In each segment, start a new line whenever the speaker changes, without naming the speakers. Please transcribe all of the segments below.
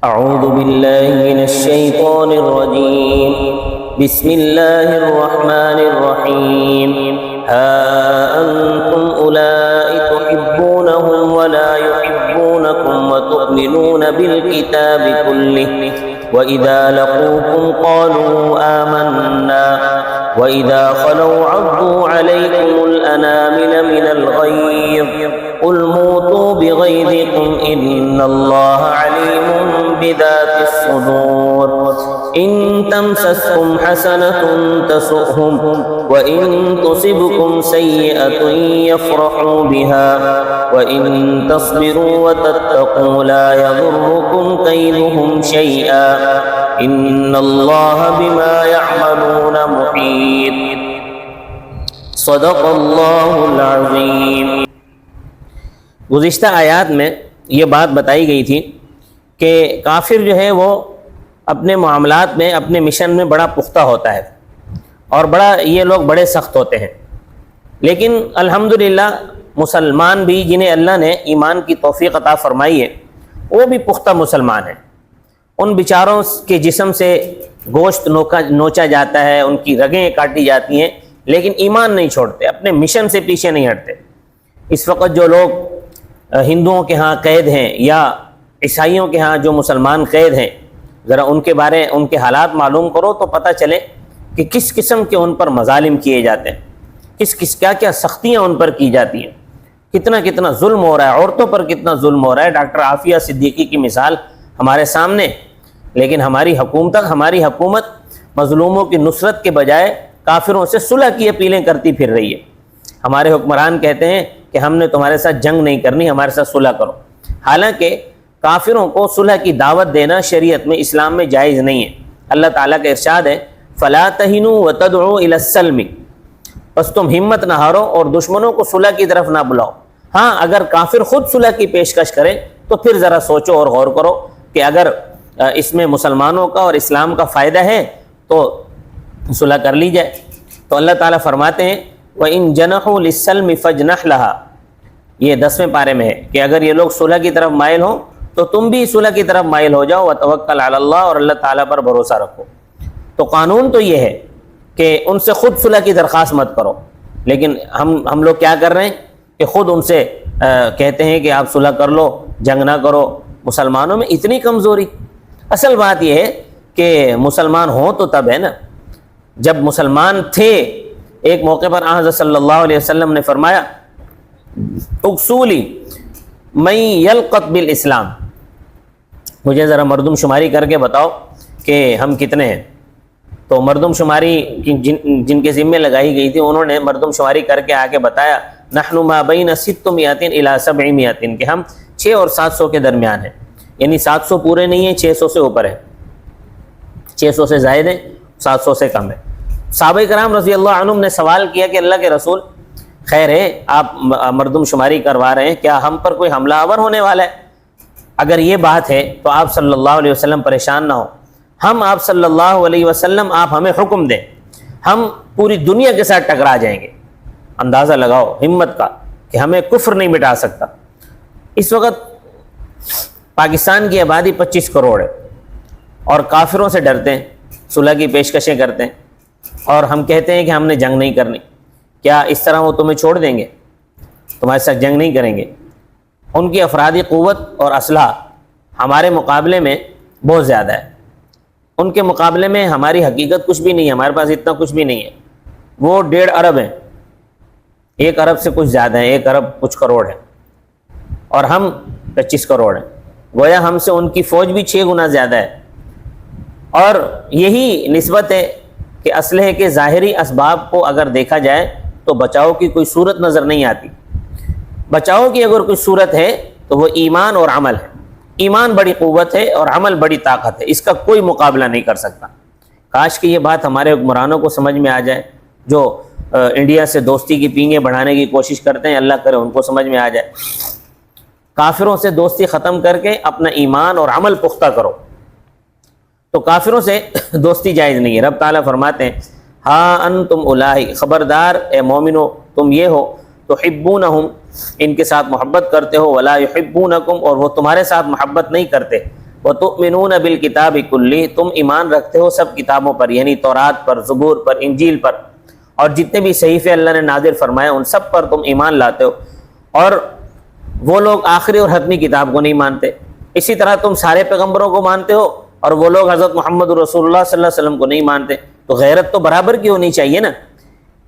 اعوذ باللہ من الشیطان الرجیم بسم اللہ الرحمن الرحیم ہا انتم اولائی تحبونہم ولا يحبونکم وتؤمنون بالکتاب کلہ وَإِذَا لَقُوكُمْ قَالُوا آمَنَّا وَإِذَا خَلَوْا عَضُّوا عَلَيْكُمُ الْأَنَامِلَ مِنَ الْغَيْظِ قُلْ مُوتُوا بِغَيْظِكُمْ إِنَّ اللَّهَ عَلِيمٌ بِذَاتِ الصُّدُورِ إِن تَمْسَسْكُمْ حَسَنَةٌ تَسُؤْهُمْ وَإِن تُصِبْكُمْ سَيِّئَةٌ يَفْرَحُوا بِهَا وَإِن تَصْبِرُوا وَتَتَّقُوا لَا يَضُرُّكُمْ كَيْدُهُمْ شَيْئًا إِنَّ اللَّهَ بِمَا يَعْمَلُونَ مُحِيطٌ صدق اللہ العظیم۔ گزشتہ آیات میں یہ بات بتائی گئی تھی کہ کافر جو ہے وہ اپنے معاملات میں، اپنے مشن میں بڑا پختہ ہوتا ہے اور یہ لوگ بڑے سخت ہوتے ہیں، لیکن الحمدللہ مسلمان بھی جنہیں اللہ نے ایمان کی توفیق عطا فرمائی ہے وہ بھی پختہ مسلمان ہیں۔ ان بیچاروں کے جسم سے گوشت نوچا جاتا ہے، ان کی رگیں کاٹی جاتی ہیں، لیکن ایمان نہیں چھوڑتے، اپنے مشن سے پیچھے نہیں ہٹتے۔ اس وقت جو لوگ ہندوؤں کے ہاں قید ہیں یا عیسائیوں کے ہاں جو مسلمان قید ہیں، ذرا ان کے حالات معلوم کرو تو پتہ چلے کہ کس قسم کے ان پر مظالم کیے جاتے ہیں، کیا سختیاں ان پر کی جاتی ہیں، کتنا ظلم ہو رہا ہے، عورتوں پر کتنا ظلم ہو رہا ہے۔ ڈاکٹر عافیہ صدیقی کی مثال ہمارے سامنے، لیکن ہماری حکومت مظلوموں کی نصرت کے بجائے کافروں سے صلح کی اپیلیں کرتی پھر رہی ہے۔ ہمارے حکمران کہتے ہیں کہ ہم نے تمہارے ساتھ جنگ نہیں کرنی، ہمارے ساتھ صلح کرو، حالانکہ کافروں کو صلح کی دعوت دینا شریعت میں، اسلام میں جائز نہیں ہے۔ اللہ تعالیٰ کا ارشاد ہے فَلَا تَهِنُوا وَتَدْعُوا إِلَى السَّلْمِ، بس تم ہمت نہ ہارو اور دشمنوں کو صلح کی طرف نہ بلاؤ۔ ہاں، اگر کافر خود صلح کی پیشکش کرے تو پھر ذرا سوچو اور غور کرو کہ اگر اس میں مسلمانوں کا اور اسلام کا فائدہ ہے تو صلح کر لی جائے۔ تو اللہ تعالیٰ فرماتے ہیں وَإِن جَنَحُوا لِلسَّلْمِ فَاجْنَحْ لَهَا، یہ 10ویں پارے میں ہے کہ اگر یہ لوگ صلح کی طرف مائل ہوں تو تم بھی صلح کی طرف مائل ہو جاؤ، وَتَوَكَّلْ عَلَى اللَّهِ، اور اللہ تعالیٰ پر بھروسہ رکھو۔ تو قانون تو یہ ہے کہ ان سے خود صلح کی درخواست مت کرو، لیکن ہم لوگ کیا کر رہے ہیں کہ خود ان سے کہتے ہیں کہ آپ صلح کر لو، جنگ نہ کرو۔ مسلمانوں میں اتنی کمزوری۔ اصل بات یہ ہے کہ مسلمان ہوں تو تب ہے نا، جب مسلمان تھے ایک موقع پر حضرت صلی اللہ علیہ وسلم نے فرمایا اکسولی من یلقط بالاسلام، مجھے ذرا مردم شماری کر کے بتاؤ کہ ہم کتنے ہیں۔ تو مردم شماری جن کے ذمے لگائی گئی تھی انہوں نے مردم شماری کر کے آگے بتایا نحن ما بین 600 الی 700، کہ ہم 600 اور 700 کے درمیان ہیں، یعنی 700 پورے نہیں ہیں، 600 سے اوپر ہے، 600 سے زائد ہے، 700 سے کم ہے۔ صحابہ کرام رضی اللہ عنہم نے سوال کیا کہ اللہ کے رسول، خیر ہے آپ مردم شماری کروا رہے ہیں، کیا ہم پر کوئی حملہ آور ہونے والا ہے؟ اگر یہ بات ہے تو آپ صلی اللہ علیہ وسلم پریشان نہ ہو، ہم آپ صلی اللہ علیہ وسلم آپ ہمیں حکم دیں، ہم پوری دنیا کے ساتھ ٹکرا جائیں گے۔ اندازہ لگاؤ ہمت کا کہ ہمیں کفر نہیں مٹا سکتا۔ اس وقت پاکستان کی آبادی 25 کروڑ ہے اور کافروں سے ڈرتے ہیں، صلح کی پیشکشیں کرتے ہیں، اور ہم کہتے ہیں کہ ہم نے جنگ نہیں کرنی۔ کیا اس طرح وہ تمہیں چھوڑ دیں گے؟ تمہارے ساتھ جنگ نہیں کریں گے۔ ان کی افرادی قوت اور اسلحہ ہمارے مقابلے میں بہت زیادہ ہے، ان کے مقابلے میں ہماری حقیقت کچھ بھی نہیں ہے، ہمارے پاس اتنا کچھ بھی نہیں ہے۔ وہ 1.5 ارب ہیں، 1 ارب سے کچھ زیادہ ہیں، 1 ارب کچھ کروڑ ہے، اور ہم 25 کروڑ ہیں۔ گویا ہم سے ان کی فوج بھی 6 گنا زیادہ ہے، اور یہی نسبت ہے کہ اسلحے کے ظاہری اسباب کو اگر دیکھا جائے تو بچاؤ کی کوئی صورت نظر نہیں آتی۔ بچاؤ کی اگر کوئی صورت ہے تو وہ ایمان اور عمل ہے۔ ایمان بڑی قوت ہے اور عمل بڑی طاقت ہے، اس کا کوئی مقابلہ نہیں کر سکتا۔ کاش کہ یہ بات ہمارے حکمرانوں کو سمجھ میں آ جائے، جو انڈیا سے دوستی کی پینگیں بڑھانے کی کوشش کرتے ہیں، اللہ کرے ان کو سمجھ میں آ جائے۔ کافروں سے دوستی ختم کر کے اپنا ایمان اور عمل پختہ کرو۔ تو کافروں سے دوستی جائز نہیں ہے۔ رب تعالیٰ فرماتے ہیں ہاں انتم اولائی، خبردار اے مومنو تم یہ ہو، تحبونہم، ان کے ساتھ محبت کرتے ہو، ولا یحبونکم، اور وہ تمہارے ساتھ محبت نہیں کرتے، وَتُؤْمِنُونَ بِالْكِتَابِ كُلِّهِ، تم ایمان رکھتے ہو سب کتابوں پر، یعنی تورات پر، زبور پر، انجیل پر، اور جتنے بھی صحیفے اللہ نے نازل فرمائے ان سب پر تم ایمان لاتے ہو، اور وہ لوگ آخری اور حتمی کتاب کو نہیں مانتے۔ اسی طرح تم سارے پیغمبروں کو مانتے ہو اور وہ لوگ حضرت محمد رسول اللہ صلی اللہ علیہ وسلم کو نہیں مانتے۔ تو غیرت تو برابر کی ہونی چاہیے نا،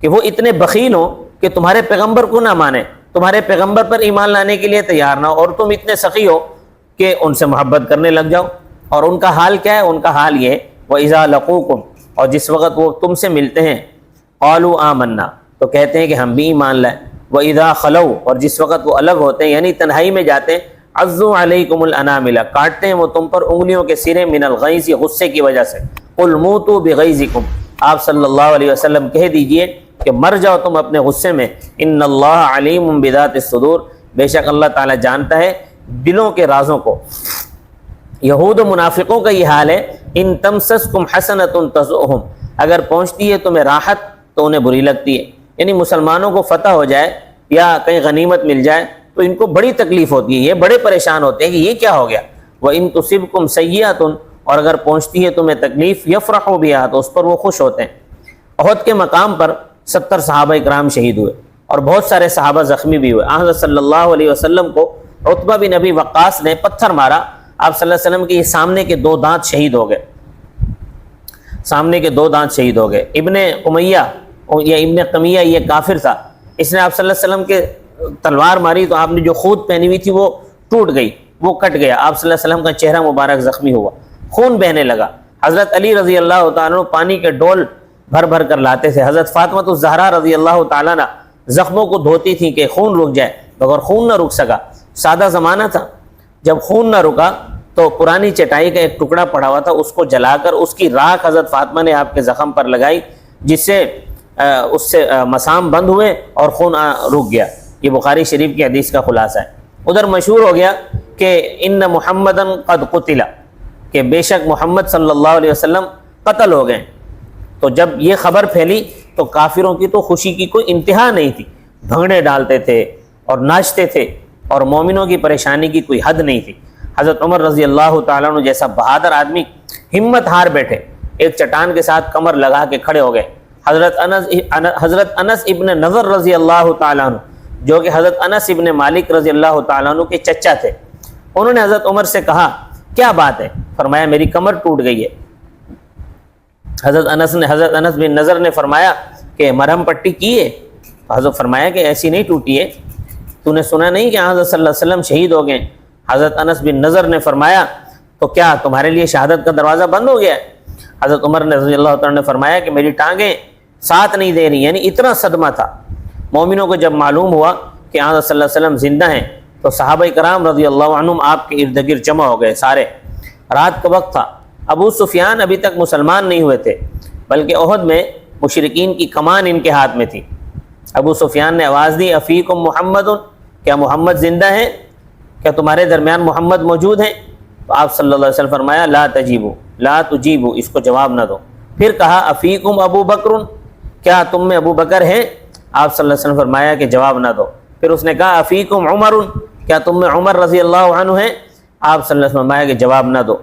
کہ وہ اتنے بخیل ہوں کہ تمہارے پیغمبر کو نہ مانیں، تمہارے پیغمبر پر ایمان لانے کے لیے تیار نہ ہو، اور تم اتنے سخی ہو کہ ان سے محبت کرنے لگ جاؤ۔ اور ان کا حال کیا ہے؟ ان کا حال یہ ہے وَإِذَا لَقُوكُمْ، اور جس وقت وہ تم سے ملتے ہیں، قَالُوا آمَنَّا، تو کہتے ہیں کہ ہم بھی ایمان لائے، وَإِذَا خَلَوْا، اور جس وقت وہ الگ ہوتے ہیں یعنی تنہائی میں جاتے ہیں، عَضُّوا عَلَيْكُمُ الْأَنَامِلَ، کاٹتے ہیں وہ تم پر انگلیوں کے سرے، مِنَ الْغَيْظِ، غصے کی وجہ سے، قُلْ مُوتُوا بِغَيْظِكُمْ، آپ صلی اللہ علیہ وسلم کہہ دیجئے کہ مر جاؤ تم اپنے غصے میں، ان اللہ علیم بذات الصدور، بے شک اللہ تعالیٰ جانتا ہے دلوں کے رازوں کو۔ یہود و منافقوں کا یہ حال ہے، ان تمسسکم حسنۃ تسؤہم، اگر پہنچتی ہے تمہیں راحت تو انہیں بری لگتی ہے، یعنی مسلمانوں کو فتح ہو جائے یا کہیں غنیمت مل جائے تو ان کو بڑی تکلیف ہوتی ہے، یہ بڑے پریشان ہوتے ہیں کہ یہ کیا ہو گیا۔ وَإِن تُصِبْكُمْ سَيِّئَةٌ، اور اگر پہنچتی ہے تمہیں تکلیف، یفرحوا بہا، تو اس پر وہ خوش ہوتے ہیں۔ احد کے مقام پر 70 صحابہ اکرام شہید ہوئے اور بہت سارے صحابہ زخمی بھی ہوئے۔ حضرت صلی اللہ علیہ وسلم کو عتبہ بن ابی وقاص نے پتھر مارا، آپ صلی اللہ علیہ وسلم کے سامنے کے 2 دانت شہید ہو گئے، سامنے کے 2 دانت شہید ہو گئے۔ ابن امیہ یا ابن قمیہ یہ کافر تھا، اس نے آپ صلی اللہ علیہ وسلم کے تلوار ماری تو آپ نے جو خود پہنی ہوئی تھی وہ ٹوٹ گئی، وہ کٹ گیا، آپ صلی اللہ علیہ وسلم کا چہرہ مبارک زخمی ہوا، خون بہنے لگا۔ حضرت علی رضی اللہ تعالیٰ عنہ پانی کے ڈول بھر بھر کر لاتے تھے، حضرت فاطمہ الزہرا رضی اللہ تعالیٰ عنہ زخموں کو دھوتی تھیں کہ خون رک جائے، مگر خون نہ رک سکا۔ سادہ زمانہ تھا، جب خون نہ رکا تو پرانی چٹائی کا ایک ٹکڑا پڑا ہوا تھا، اس کو جلا کر اس کی راکھ حضرت فاطمہ نے آپ کے زخم پر لگائی، جس سے اس سے مسام بند ہوئے اور خون رک گیا۔ یہ بخاری شریف کی حدیث کا خلاصہ ہے۔ ادھر مشہور ہو گیا کہ ان محمدن قد قتل، کہ بے شک محمد صلی اللہ علیہ وسلم قتل ہو گئے۔ تو جب یہ خبر پھیلی تو کافروں کی تو خوشی کی کوئی انتہا نہیں تھی، بھنگڑے ڈالتے تھے اور ناچتے تھے، اور مومنوں کی پریشانی کی کوئی حد نہیں تھی۔ حضرت عمر رضی اللہ تعالیٰ عنہ جیسا بہادر آدمی ہمت ہار بیٹھے، ایک چٹان کے ساتھ کمر لگا کے کھڑے ہو گئے۔ حضرت انس ابن نضر رضی اللہ تعالیٰ عنہ، جو کہ حضرت انس ابن مالک رضی اللہ تعالیٰ عنہ کے چچا تھے، انہوں نے حضرت عمر سے کہا کیا بات ہے؟ فرمایا میری کمر ٹوٹ گئی ہے۔ حضرت انس بن نضر نے فرمایا کہ مرہم پٹی کی ہے؟ حضرت فرمایا کہ ایسی نہیں ٹوٹی ہے، تو نے سنا نہیں کہ حضرت صلی اللہ علیہ وسلم شہید ہو گئے؟ حضرت انس بن نضر نے فرمایا تو کیا تمہارے لیے شہادت کا دروازہ بند ہو گیا ہے؟ حضرت عمر رضی اللہ تعالیٰ نے فرمایا کہ میری ٹانگیں ساتھ نہیں دے رہی، یعنی اتنا صدمہ تھا۔ مومنوں کو جب معلوم ہوا کہ حضرت صلی اللہ علیہ وسلم زندہ ہیں تو صحابہ کرام رضی اللہ عنہم آپ کے ارد گرد جمع ہو گئے سارے۔ رات کا وقت تھا، ابو سفیان ابھی تک مسلمان نہیں ہوئے تھے، بلکہ احد میں مشرکین کی کمان ان کے ہاتھ میں تھی۔ ابو سفیان نے آواز دی افیکم محمد، کیا محمد زندہ ہیں؟ کیا تمہارے درمیان محمد موجود ہیں؟ تو آپ صلی اللہ علیہ وسلم فرمایا لا تجیبو، لا تجیبو، اس کو جواب نہ دو۔ پھر کہا افیکم ابو بکر، کیا تم میں ابو بکر ہیں؟ آپ صلی اللہ علیہ وسلم فرمایا کہ جواب نہ دو۔ پھر اس نے کہا افیکم عمر، کیا تم میں عمر رضی اللہ عنہ ہیں؟ آپ صلی اللہ علیہ وسلم فرمایا کہ جواب نہ دو۔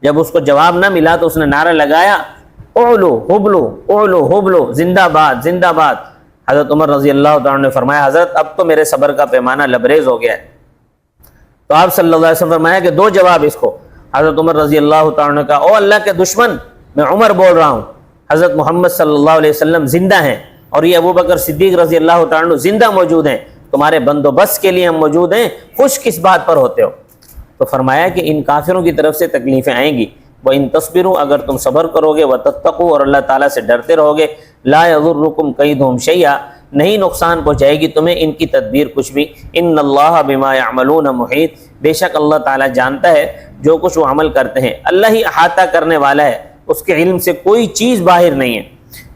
جب اس کو جواب نہ ملا تو اس نے نعرہ لگایا اعلو حبلو، اعلو حبلو، زندہ باد زندہ باد۔ حضرت عمر رضی اللہ تعالیٰ نے فرمایا حضرت اب تو میرے صبر کا پیمانہ لبریز ہو گیا ہے۔ تو آپ صلی اللہ علیہ وسلم فرمایا کہ دو جواب اس کو۔ حضرت عمر رضی اللہ تعالیٰ نے کہا او اللہ کے دشمن، میں عمر بول رہا ہوں، حضرت محمد صلی اللہ علیہ وسلم زندہ ہیں اور یہ ابو بکر صدیق رضی اللہ تعالیٰ عنہ زندہ موجود ہیں، تمہارے بندوبست کے لیے ہم موجود ہیں، خوش کس بات پر ہوتے ہو؟ تو فرمایا کہ ان کافروں کی طرف سے تکلیفیں آئیں گی، وَإِن تَصْبِرُوا، اگر تم صبر کرو گے، وَتَتَّقُوا، اور اللہ تعالیٰ سے ڈرتے رہو گے، لَا يَضُرُّكُمْ كَيْدُهُمْ شَيْئًا، نہیں نقصان پہنچائے گی تمہیں ان کی تدبیر کچھ بھی۔ إِنَّ اللَّهَ بِمَا يَعْمَلُونَ مُحِيطٌ، بے شک اللہ تعالیٰ جانتا ہے جو کچھ وہ عمل کرتے ہیں، اللہ ہی احاطہ کرنے والا ہے، اس کے علم سے کوئی چیز باہر نہیں ہے۔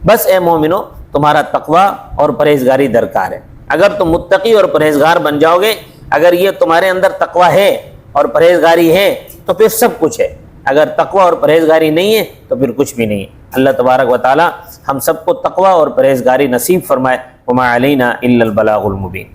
بس اے مومنو تمہارا تقوی اور پرہیزگاری درکار ہے۔ اگر تم متقی اور پرہیزگار بن جاؤ گے، اگر یہ تمہارے اندر تقوی ہے اور پرہیزگاری ہے تو پھر سب کچھ ہے، اگر تقوی اور پرہیزگاری نہیں ہے تو پھر کچھ بھی نہیں ہے۔ اللہ تبارک و تعالی ہم سب کو تقوی اور پرہیزگاری نصیب فرمائے۔ وما علینا الا البلاغ المبین۔